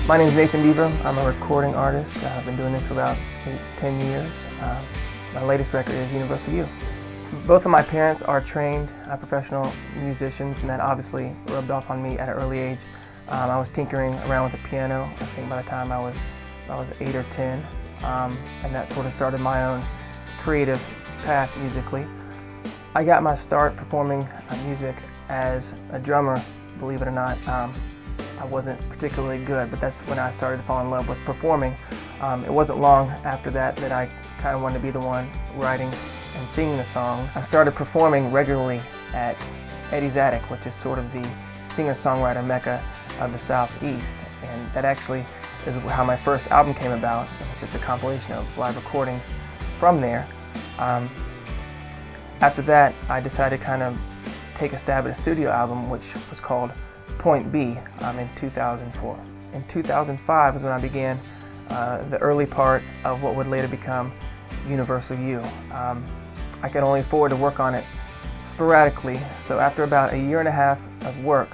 My name is Nathan Beaver. I'm a recording artist. I've been doing this for about 10 years. My latest record is Universal You. Both of my parents are trained professional musicians, and that obviously rubbed off on me at an early age. I was tinkering around with the piano, I think by the time I was 8 or 10, and that sort of started my own creative path musically. I got my start performing music as a drummer, believe it or not. I wasn't particularly good, but that's when I started to fall in love with performing. It wasn't long after that I kind of wanted to be the one writing and singing the songs. I started performing regularly at Eddie's Attic, which is sort of the singer-songwriter mecca of the Southeast, and that actually is how my first album came about. It was just a compilation of live recordings from there. After that, I decided to kind of take a stab at a studio album, which was called Point B in 2004. In 2005 is when I began the early part of what would later become Universal You. I could only afford to work on it sporadically, so after about a year and a half of work,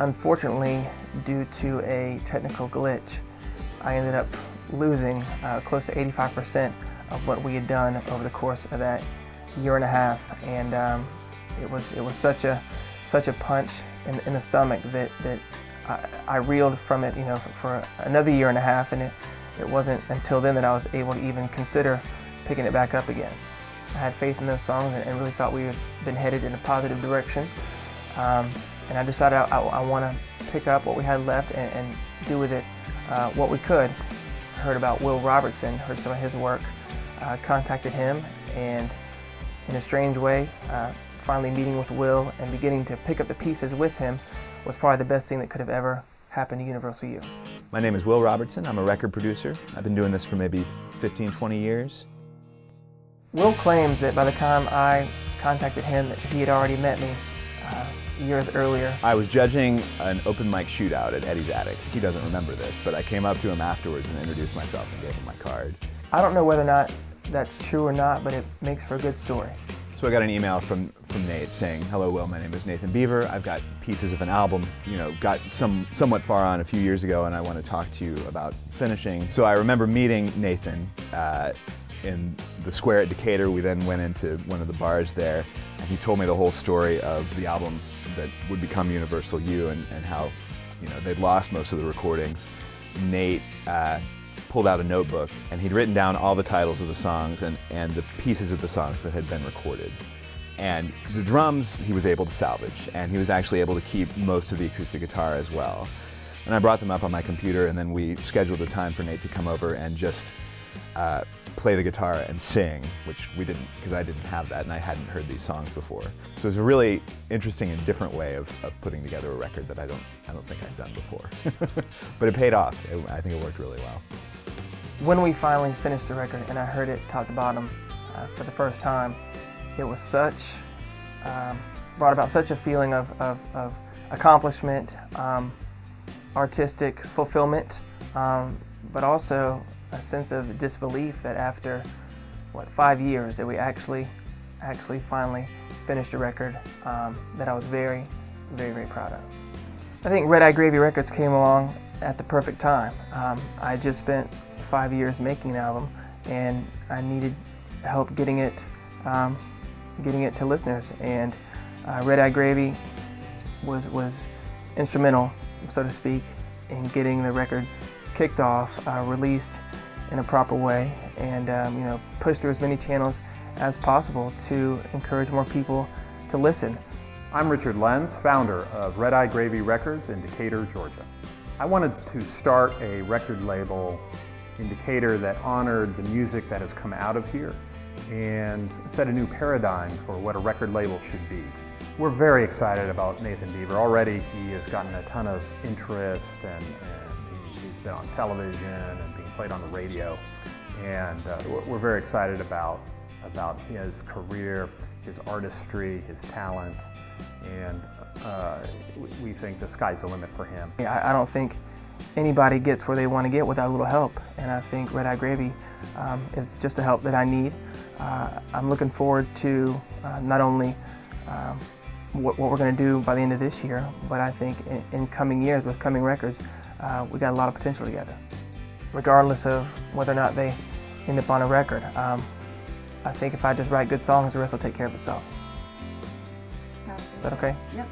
unfortunately, due to a technical glitch, I ended up losing close to 85% of what we had done over the course of that year and a half, and it was such a punch in the stomach that I reeled from it, for another year and a half, and it wasn't until then that I was able to even consider picking it back up again. I had faith in those songs and really thought we had been headed in a positive direction, and I decided I want to pick up what we had left and do with it what we could. I heard about Will Robertson, heard some of his work, contacted him, and in a strange way, finally meeting with Will and beginning to pick up the pieces with him was probably the best thing that could have ever happened to Universal You. My name is Will Robertson. I'm a record producer. I've been doing this for maybe 15, 20 years. Will claims that by the time I contacted him that he had already met me years earlier. I was judging an open mic shootout at Eddie's Attic. He doesn't remember this, but I came up to him afterwards and introduced myself and gave him my card. I don't know whether or not that's true or not, but it makes for a good story. So I got an email from Nate saying, "Hello Will, my name is Nathan Beaver. I've got pieces of an album, got somewhat far on a few years ago, and I want to talk to you about finishing." So I remember meeting Nathan in the square at Decatur. We then went into one of the bars there, and he told me the whole story of the album that would become Universal You and how they'd lost most of the recordings. Nate pulled out a notebook, and he'd written down all the titles of the songs and the pieces of the songs that had been recorded. And the drums he was able to salvage, and he was actually able to keep most of the acoustic guitar as well. And I brought them up on my computer, and then we scheduled a time for Nate to come over and just play the guitar and sing, which we didn't, because I didn't have that and I hadn't heard these songs before. So it was a really interesting and different way of putting together a record that I don't think I've done before. But it paid off. I think it worked really well. When we finally finished the record and I heard it top to bottom for the first time, it was brought about such a feeling of accomplishment, artistic fulfillment, but also a sense of disbelief that after 5 years that we actually finally finished a record that I was very, very, very proud of. I think Red Eye Gravy Records came along at the perfect time. I just spent 5 years making an album, and I needed help getting it to listeners. And Red Eye Gravy was instrumental, so to speak, in getting the record kicked off, released in a proper way, and pushed through as many channels as possible to encourage more people to listen. I'm Richard Lenz, founder of Red Eye Gravy Records in Decatur, Georgia. I wanted to start a record label in Decatur that honored the music that has come out of here and set a new paradigm for what a record label should be. We're very excited about Nathan Beaver. Already he has gotten a ton of interest and he's been on television and being played on the radio, and we're very excited about his career, his artistry, his talent, and we think the sky's the limit for him. I don't think anybody gets where they want to get without a little help, and I think Red Eye Gravy is just the help that I need. I'm looking forward to not only what we're going to do by the end of this year, but I think in coming years with coming records, we got a lot of potential together. Regardless of whether or not they end up on a record, I think if I just write good songs, the rest will take care of itself. Is that okay? Yep.